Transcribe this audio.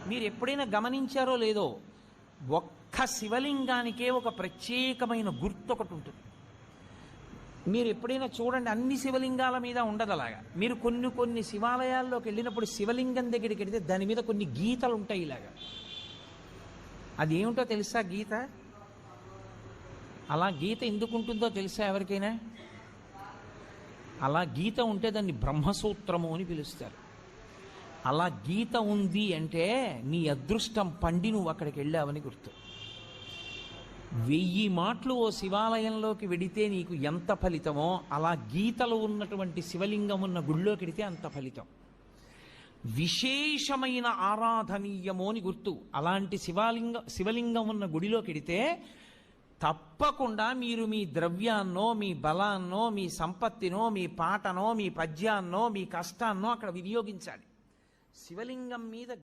మీరు ఎప్పుడైనా గమనించారో లేదో, ఒక్క శివలింగానికే ఒక ప్రత్యేకమైన గుర్తు ఒకటి ఉంటుంది. మీరు ఎప్పుడైనా చూడండి, అన్ని శివలింగాల మీద ఉండదు అలాగా. మీరు కొన్ని కొన్ని శివాలయాల్లోకి వెళ్ళినప్పుడు శివలింగం దగ్గరికి వెళితే దాని మీద కొన్ని గీతలు ఉంటాయి ఇలాగా. అది ఏమిటో తెలుసా గీత? అలా గీత ఎందుకు ఉంటుందో తెలుసా ఎవరికైనా? అలా గీత ఉంటే దాన్ని బ్రహ్మసూత్రము అని పిలుస్తారు. అలా గీత ఉంది అంటే నీ అదృష్టం పండి నువ్వు అక్కడికి వెళ్ళావని గుర్తు. 1000 మాటలు ఓ శివాలయంలోకి వెడితే నీకు ఎంత ఫలితమో, అలా గీతలు ఉన్నటువంటి శివలింగం ఉన్న గుళ్ళోకి వెడితే అంత ఫలితం. విశేషమైన ఆరాధనీయమో అని గుర్తు. అలాంటి శివలింగం ఉన్న గుడిలోకి వెడితే తప్పకుండా మీరు మీ ద్రవ్యాన్నో, మీ బలాన్నో, మీ సంపత్తినో, మీ పాటనో, మీ పద్యాన్నో, మీ కష్టాన్నో అక్కడ వినియోగించాలి. శివలింగం మీద